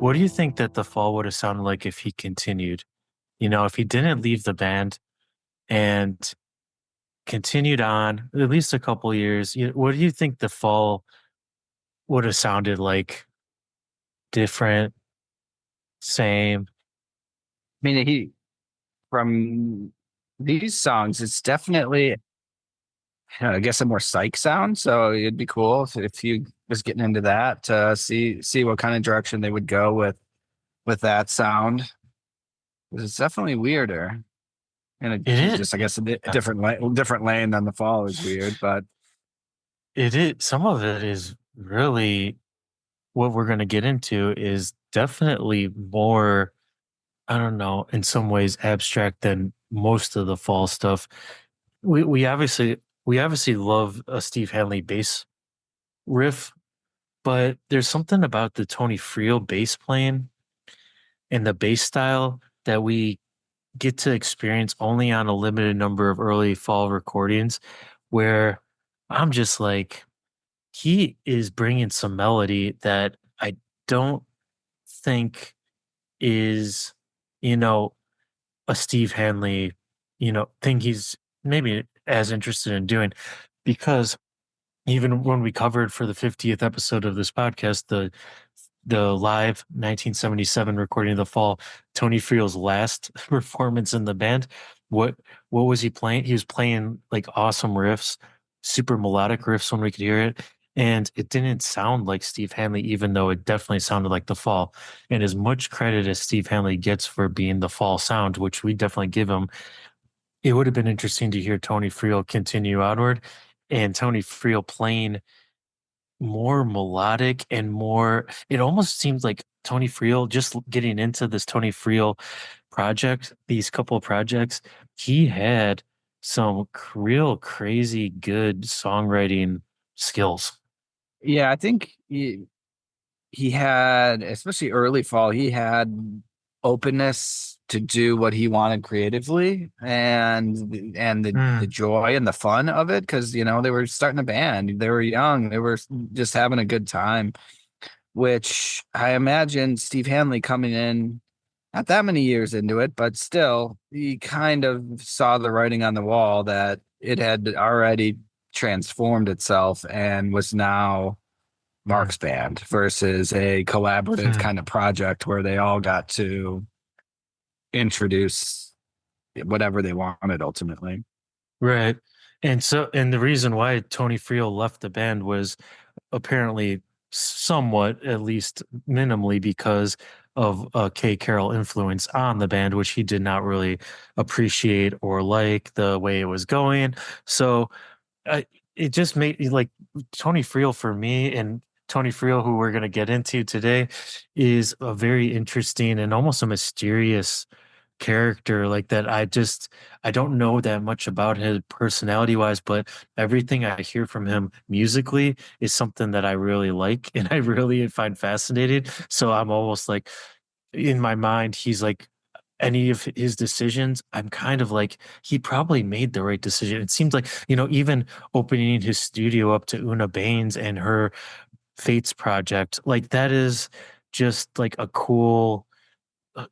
What do you think that the fall would have sounded like if he continued? You know, if he didn't leave the band and continued on at least a couple years, what do you think the fall would have sounded like? Different, same. I mean, from these songs, it's definitely, I guess, a more psych sound. So it'd be cool if he was getting into that to see what kind of direction they would go with that sound. 'Cause it's definitely weirder, and It it's is. just, I guess, a different lane than the fall is weird. But It is. Some of it is really what we're going to get into is definitely more, I don't know, in some ways abstract than most of the fall stuff. We obviously love a Steve Hanley bass riff, but there's something about the Tony Friel bass playing and the bass style that we get to experience only on a limited number of early fall recordings where I'm just like, he is bringing some melody that I don't think is, you know, a Steve Hanley, thing he's maybe as interested in doing. Because even when we covered for the 50th episode of this podcast, the live 1977 recording of the fall, Tony Friel's last performance in the band, what what was he playing? He was playing like awesome riffs, super melodic riffs when we could hear it. And it didn't sound like Steve Hanley, even though it definitely sounded like the fall. And as much credit as Steve Hanley gets for being the fall sound, which we definitely give him, it would have been interesting to hear Tony Friel continue outward and Tony Friel playing more melodic and more, it almost seems like Tony Friel, just getting into this Tony Friel project, these couple of projects, he had some real crazy good songwriting skills. yeah, I think he had, especially early fall, he had openness to do what he wanted creatively, and the Mm, joy and the fun of it, because they were starting a band, they were young, they were just having a good time, which I imagine Steve Hanley coming in not that many years into it, but still he kind of saw the writing on the wall that it had already transformed itself and was now mm, Mark's band versus a collaborative mm. kind of project where they all got to introduce whatever they wanted ultimately. Right. And the reason why Tony Friel left the band was apparently somewhat, at least minimally, because of Kay Carroll influence on the band, which he did not really appreciate or like the way it was going. So I, it just made like Tony Friel for me, and Tony Friel, who we're going to get into today, is a very interesting and almost a mysterious character like that. I don't know that much about his personality wise, but everything I hear from him musically is something that I really like and I really find fascinating. So I'm almost like, in my mind, he's like, any of his decisions, I'm kind of like, he probably made the right decision. It seems like, even opening his studio up to Una Baines and her Fates project, like that is just like a cool uh,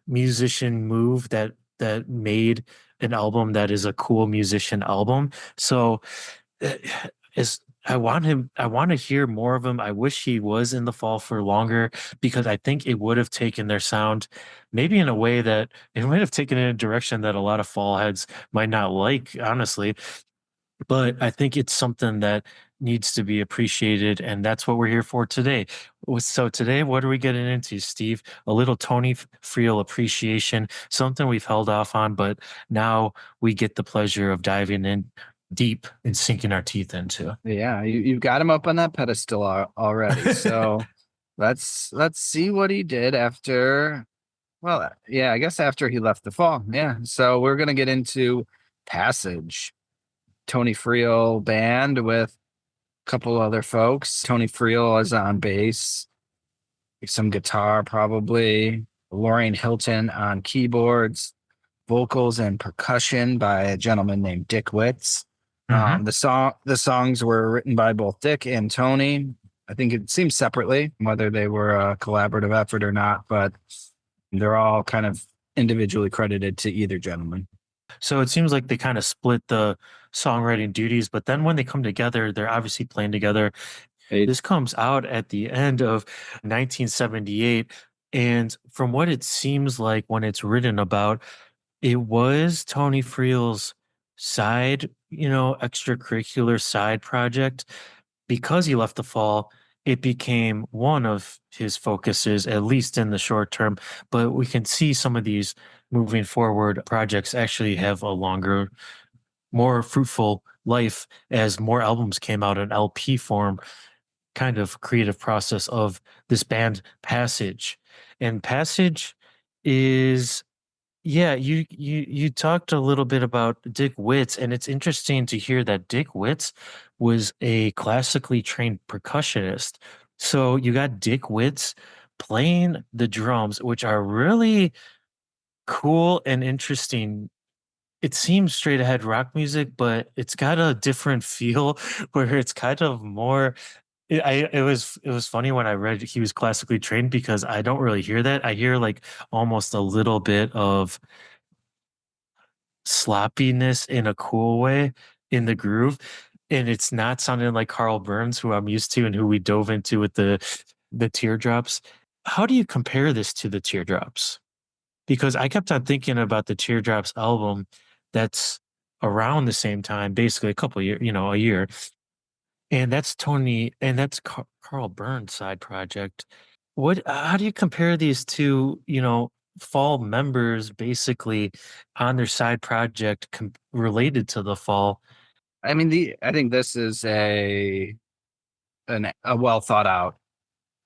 musician move that made an album that is a cool musician album. So uh, is I want to hear more of him. I wish he was in the fall for longer because I think it would have taken their sound maybe in a way that it might have taken it in a direction that a lot of fall heads might not like, honestly. But I think it's something that needs to be appreciated, and that's what we're here for today. So today, what are we getting into, Steve? A little Tony Friel appreciation, something we've held off on, but now we get the pleasure of diving in deep and sinking our teeth into. Yeah, you've got him up on that pedestal already. So let's see what he did after. Well, yeah, I guess after he left the fall. Yeah. So we're gonna get into Passage, Tony Friel band with a couple other folks. Tony Friel is on bass, some guitar probably. Lorraine Hilton on keyboards, vocals and percussion by a gentleman named Dick Witts. Hmm. The songs were written by both Dick and Tony. I think it seems separately whether they were a collaborative effort or not, but they're all kind of individually credited to either gentleman. So it seems like they kind of split the songwriting duties, but then when they come together, they're obviously playing together. It, This comes out at the end of 1978. And from what it seems like when it's written about, it was Tony Friel's side, extracurricular side project. Because he left the fall, it became one of his focuses, at least in the short term. But we can see some of these moving forward projects actually have a longer, more fruitful life as more albums came out in LP form, kind of creative process of this band Passage. And Passage is yeah, you talked a little bit about Dick Witts, and it's interesting to hear that Dick Witts was a classically trained percussionist. So you got Dick Witts playing the drums, which are really cool and interesting. It seems straight ahead rock music, but it's got a different feel where it's kind of more it was funny when I read he was classically trained because I don't really hear that. I hear like almost a little bit of sloppiness in a cool way in the groove. And it's not sounding like Carl Burns, who I'm used to and who we dove into with the teardrops. How do you compare this to the teardrops? Because I kept on thinking about the Teardrops album that's around the same time, basically a couple of years, a year. And that's Tony, and that's Carl Burns' side project. How do you compare these two, fall members basically on their side project related to the fall? I mean, I think this is a well thought out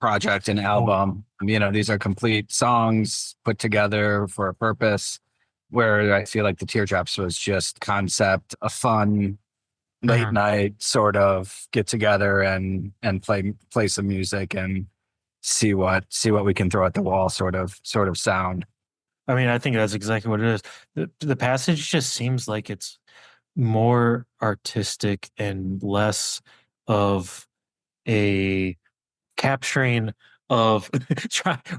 project and Oh, album. These are complete songs put together for a purpose. Where I feel like the Teardrops was just concept, a fun late mhm. night sort of get together and play some music and see what we can throw at the wall sort of sound. I mean, I think that's exactly what it is. The passage just seems like it's more artistic and less of a capturing of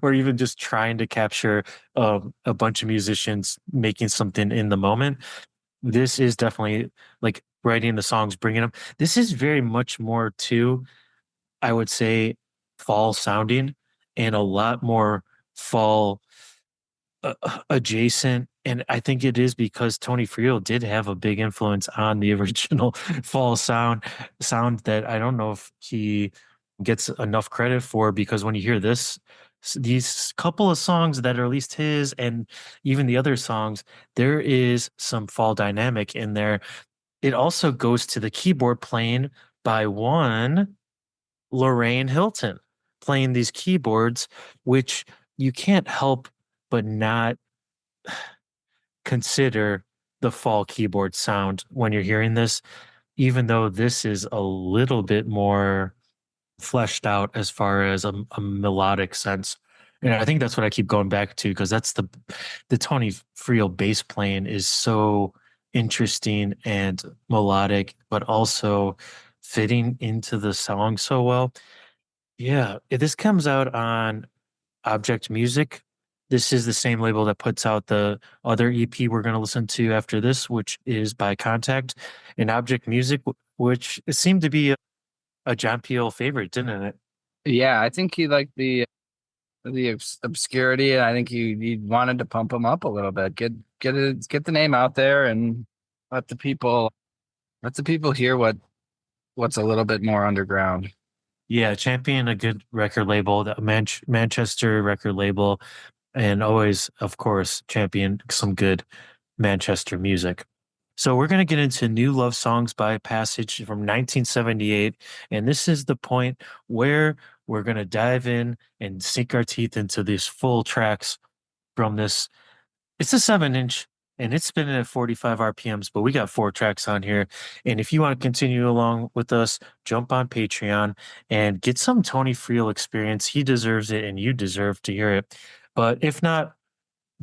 or even just trying to capture a bunch of musicians making something in the moment. This is definitely like writing the songs, bringing them. This is very much more too, I would say, fall sounding and a lot more fall adjacent. And I think it is because Tony Friel did have a big influence on the original fall sound that I don't know if he gets enough credit for because when you hear these couple of songs that are at least his and even the other songs, there is some fall dynamic in there. It also goes to the keyboard playing by one Lorraine Hilton playing these keyboards, which you can't help but not consider the fall keyboard sound when you're hearing this, even though this is a little bit more fleshed out as far as a melodic sense. And I think that's what I keep going back to because that's the Tony Friel bass playing is so interesting and melodic, but also fitting into the song so well. Yeah, this comes out on Object Music. This is the same label that puts out the other EP we're going to listen to after this, which is by Contact and Object Music, which seemed to be a John Peel favorite, didn't it? Yeah, I think he liked the obscurity. I think he wanted to pump him up a little bit, get the name out there, and let the people let the people hear what's a little bit more underground. Yeah, Champion, a good record label, the Manchester record label, and always, of course, Champion some good Manchester music. So we're going to get into New Love Songs by Passage from 1978. And this is the point where we're going to dive in and sink our teeth into these full tracks from this. It's a 7 inch and it's spinning at 45 RPMs, but we got four tracks on here. And if you want to continue along with us, jump on Patreon and get some Tony Friel experience. He deserves it and you deserve to hear it. But if not,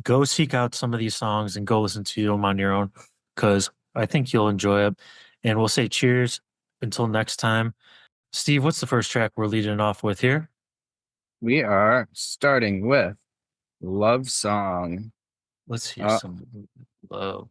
go seek out some of these songs and go listen to them on your own because I think you'll enjoy it. And we'll say cheers until next time. Steve, what's the first track we're leading off with here? We are starting with Love Song. Let's hear Uh, some love.